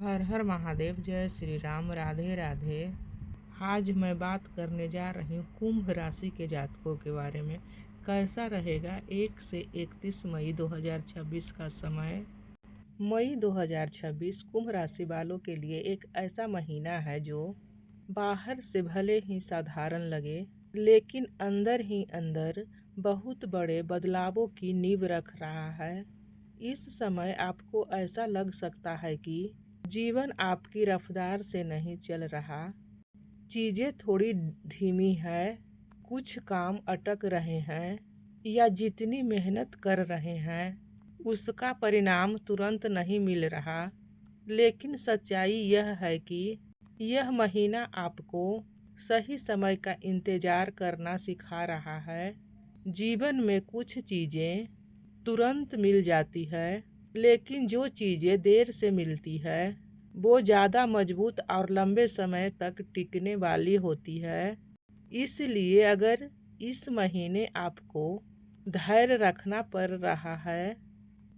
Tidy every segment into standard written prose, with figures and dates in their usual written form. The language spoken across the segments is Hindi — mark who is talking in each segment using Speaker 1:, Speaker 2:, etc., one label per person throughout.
Speaker 1: हर हर महादेव। जय श्री राम। राधे राधे। आज मैं बात करने जा रही हूँ कुंभ राशि के जातकों के बारे में। कैसा रहेगा 1 से 31 मई 2026 का समय। मई 2026 कुंभ राशि वालों के लिए एक ऐसा महीना है जो बाहर से भले ही साधारण लगे, लेकिन अंदर ही अंदर बहुत बड़े बदलावों की नींव रख रहा है। इस समय आपको ऐसा लग सकता है कि जीवन आपकी रफ्तार से नहीं चल रहा, चीजें थोड़ी धीमी है, कुछ काम अटक रहे हैं या जितनी मेहनत कर रहे हैं उसका परिणाम तुरंत नहीं मिल रहा। लेकिन सच्चाई यह है कि यह महीना आपको सही समय का इंतजार करना सिखा रहा है। जीवन में कुछ चीजें तुरंत मिल जाती है, लेकिन जो चीजें देर से मिलती है वो ज़्यादा मजबूत और लंबे समय तक टिकने वाली होती है। इसलिए अगर इस महीने आपको धैर्य रखना पड़ रहा है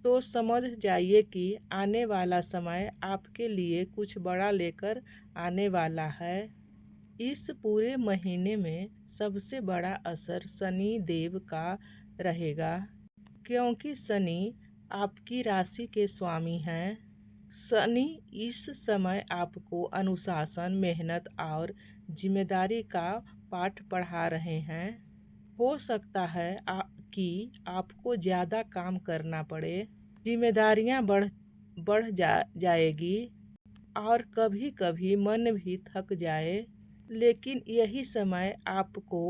Speaker 1: तो समझ जाइए कि आने वाला समय आपके लिए कुछ बड़ा लेकर आने वाला है। इस पूरे महीने में सबसे बड़ा असर शनि देव का रहेगा, क्योंकि शनि आपकी राशि के स्वामी हैं। शनि इस समय आपको अनुशासन, मेहनत और जिम्मेदारी का पाठ पढ़ा रहे हैं। हो सकता है कि आपको ज़्यादा काम करना पड़े, जिम्मेदारियां बढ़ जाएगी और कभी कभी मन भी थक जाए। लेकिन यही समय आपको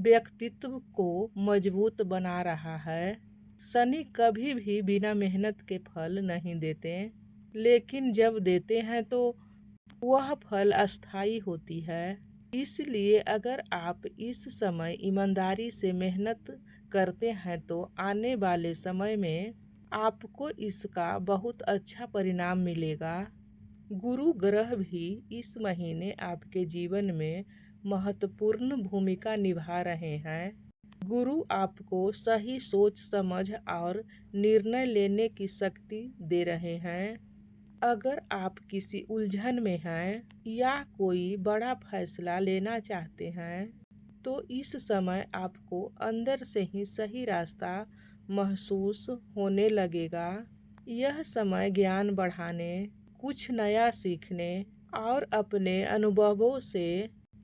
Speaker 1: व्यक्तित्व को मजबूत बना रहा है। शनि कभी भी बिना मेहनत के फल नहीं देते, लेकिन जब देते हैं तो वह फल अस्थायी होती है। इसलिए अगर आप इस समय ईमानदारी से मेहनत करते हैं तो आने वाले समय में आपको इसका बहुत अच्छा परिणाम मिलेगा। गुरु ग्रह भी इस महीने आपके जीवन में महत्वपूर्ण भूमिका निभा रहे हैं। गुरु आपको सही सोच समझ और निर्णय लेने की शक्ति दे रहे हैं। अगर आप किसी उलझन में हैं या कोई बड़ा फैसला लेना चाहते हैं तो इस समय आपको अंदर से ही सही रास्ता महसूस होने लगेगा। यह समय ज्ञान बढ़ाने, कुछ नया सीखने और अपने अनुभवों से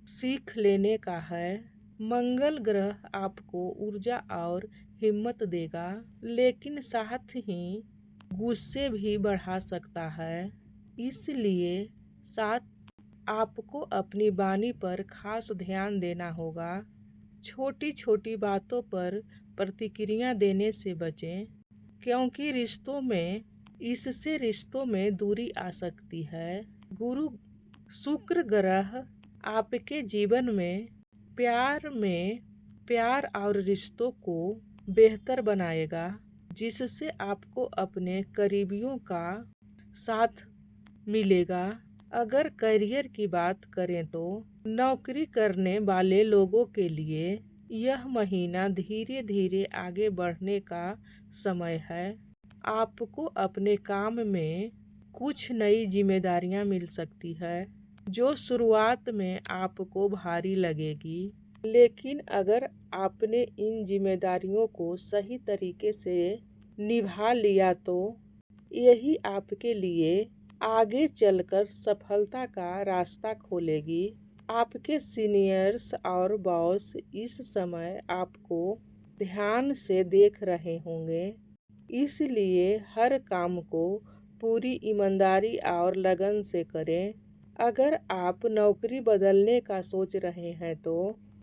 Speaker 1: सीख लेने का है। मंगल ग्रह आपको ऊर्जा और हिम्मत देगा, लेकिन साथ ही गुस्से भी बढ़ा सकता है। इसलिए साथ आपको अपनी वाणी पर खास ध्यान देना होगा। छोटी छोटी बातों पर प्रतिक्रिया देने से बचें, क्योंकि इससे रिश्तों में दूरी आ सकती है। गुरु शुक्र ग्रह आपके जीवन में प्यार और रिश्तों को बेहतर बनाएगा, जिससे आपको अपने करीबियों का साथ मिलेगा। अगर करियर की बात करें तो नौकरी करने वाले लोगों के लिए यह महीना धीरे धीरे आगे बढ़ने का समय है। आपको अपने काम में कुछ नई जिम्मेदारियां मिल सकती है जो शुरुआत में आपको भारी लगेगी, लेकिन अगर आपने इन जिम्मेदारियों को सही तरीके से निभा लिया तो यही आपके लिए आगे चलकर सफलता का रास्ता खोलेगी। आपके सीनियर्स और बॉस इस समय आपको ध्यान से देख रहे होंगे, इसलिए हर काम को पूरी ईमानदारी और लगन से करें। अगर आप नौकरी बदलने का सोच रहे हैं तो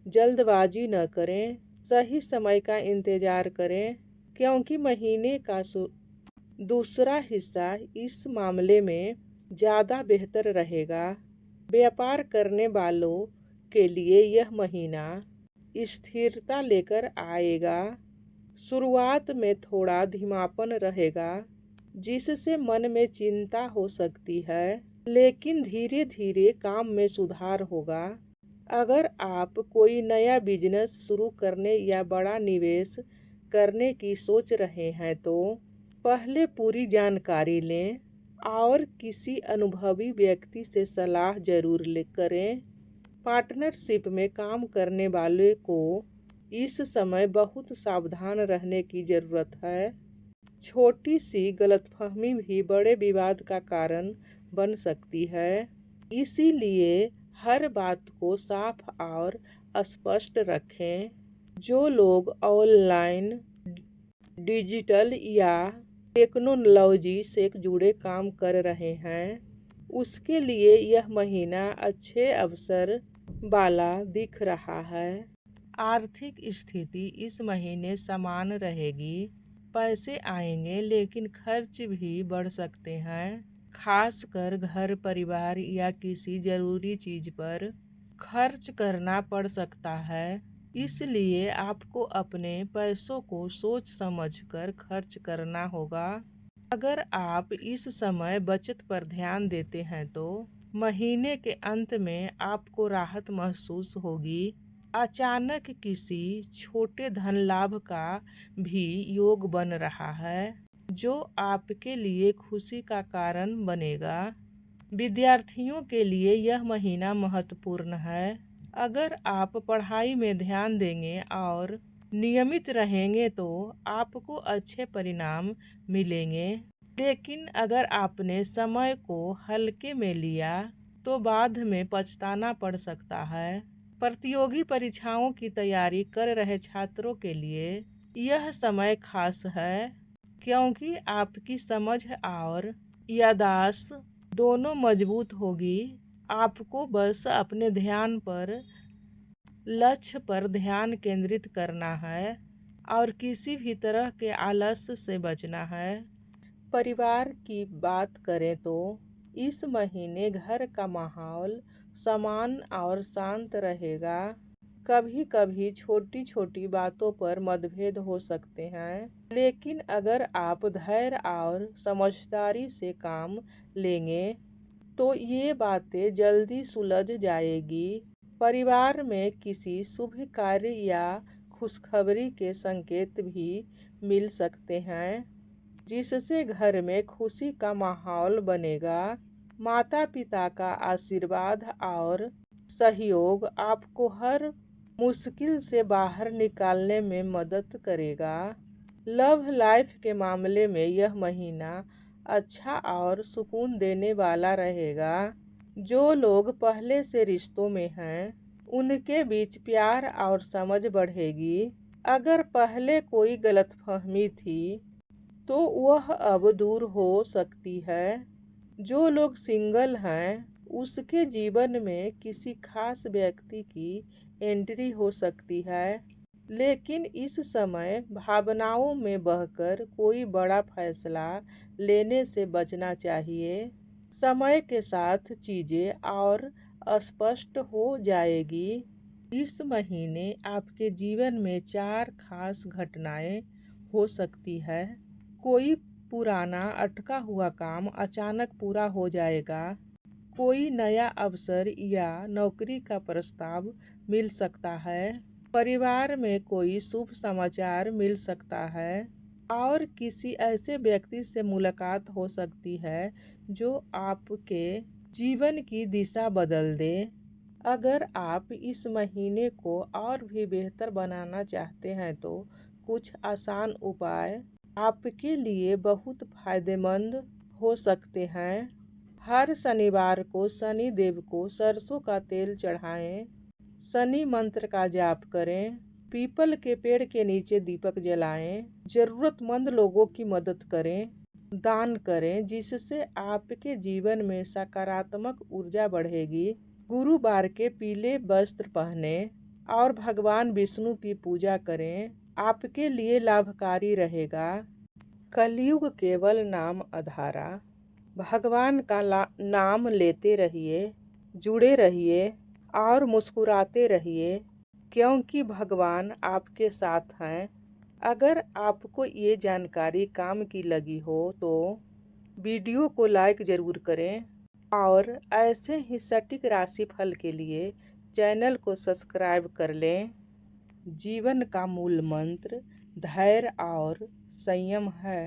Speaker 1: जल्दबाजी न करें, सही समय का इंतजार करें, क्योंकि महीने का दूसरा हिस्सा इस मामले में ज़्यादा बेहतर रहेगा। व्यापार करने वालों के लिए यह महीना स्थिरता लेकर आएगा। शुरुआत में थोड़ा धीमापन रहेगा, जिससे मन में चिंता हो सकती है, लेकिन धीरे धीरे काम में सुधार होगा। अगर आप कोई नया बिजनेस शुरू करने या बड़ा निवेश करने की सोच रहे हैं तो पहले पूरी जानकारी लें और किसी अनुभवी व्यक्ति से सलाह जरूर करें। पार्टनरशिप में काम करने वाले को इस समय बहुत सावधान रहने की ज़रूरत है। छोटी सी गलतफहमी भी बड़े विवाद का कारण बन सकती है, इसीलिए हर बात को साफ और स्पष्ट रखें। जो लोग ऑनलाइन, डिजिटल या टेक्नोलॉजी से जुड़े काम कर रहे हैं, उसके लिए यह महीना अच्छे अवसर वाला दिख रहा है। आर्थिक स्थिति इस महीने समान रहेगी। पैसे आएंगे लेकिन खर्च भी बढ़ सकते हैं, खासकर घर, परिवार या किसी जरूरी चीज पर खर्च करना पड़ सकता है। इसलिए आपको अपने पैसों को सोच समझकर खर्च करना होगा। अगर आप इस समय बचत पर ध्यान देते हैं तो महीने के अंत में आपको राहत महसूस होगी। अचानक किसी छोटे धन लाभ का भी योग बन रहा है, जो आपके लिए खुशी का कारण बनेगा। विद्यार्थियों के लिए यह महीना महत्वपूर्ण है। अगर आप पढ़ाई में ध्यान देंगे और नियमित रहेंगे तो आपको अच्छे परिणाम मिलेंगे। लेकिन अगर आपने समय को हल्के में लिया तो बाद में पछताना पड़ सकता है। प्रतियोगी परीक्षाओं की तैयारी कर रहे छात्रों के लिए यह समय खास है, क्योंकि आपकी समझ और याददाश्त दोनों मजबूत होगी। आपको बस अपने लक्ष्य पर ध्यान केंद्रित करना है और किसी भी तरह के आलस्य से बचना है। परिवार की बात करें तो इस महीने घर का माहौल समान और शांत रहेगा। कभी कभी छोटी छोटी बातों पर मतभेद हो सकते हैं, लेकिन अगर आप धैर्य और समझदारी से काम लेंगे तो ये बातें जल्दी सुलझ जाएगी। परिवार में किसी शुभ कार्य या खुशखबरी के संकेत भी मिल सकते हैं, जिससे घर में खुशी का माहौल बनेगा। माता पिता का आशीर्वाद और सहयोग आपको हर मुश्किल से बाहर निकालने में मदद करेगा। लव लाइफ के मामले में यह महीना अच्छा और सुकून देने वाला रहेगा। जो लोग पहले से रिश्तों में हैं, उनके बीच प्यार और समझ बढ़ेगी। अगर पहले कोई गलतफहमी थी तो वह अब दूर हो सकती है। जो लोग सिंगल हैं, उसके जीवन में किसी खास व्यक्ति की एंट्री हो सकती है, लेकिन इस समय भावनाओं में बहकर कोई बड़ा फैसला लेने से बचना चाहिए। समय के साथ चीजें और स्पष्ट हो जाएगी। इस महीने आपके जीवन में 4 खास घटनाएं हो सकती है। कोई पुराना अटका हुआ काम अचानक पूरा हो जाएगा। कोई नया अवसर या नौकरी का प्रस्ताव मिल सकता है। परिवार में कोई शुभ समाचार मिल सकता है और किसी ऐसे व्यक्ति से मुलाकात हो सकती है जो आपके जीवन की दिशा बदल दे। अगर आप इस महीने को और भी बेहतर बनाना चाहते हैं तो कुछ आसान उपाय आपके लिए बहुत फायदेमंद हो सकते हैं। हर शनिवार को शनि देव को सरसों का तेल चढ़ाएं। शनि मंत्र का जाप करें। पीपल के पेड़ के नीचे दीपक जलाएं। जरूरतमंद लोगों की मदद करें। दान करें, जिससे आपके जीवन में सकारात्मक ऊर्जा बढ़ेगी। गुरुवार के पीले वस्त्र पहने और भगवान विष्णु की पूजा करें, आपके लिए लाभकारी रहेगा। कलयुग केवल नाम आधारा। भगवान का नाम लेते रहिए, जुड़े रहिए और मुस्कुराते रहिए, क्योंकि भगवान आपके साथ हैं। अगर आपको ये जानकारी काम की लगी हो तो वीडियो को लाइक ज़रूर करें और ऐसे ही सटीक राशिफल के लिए चैनल को सब्सक्राइब कर लें। जीवन का मूल मंत्र धैर्य और संयम है।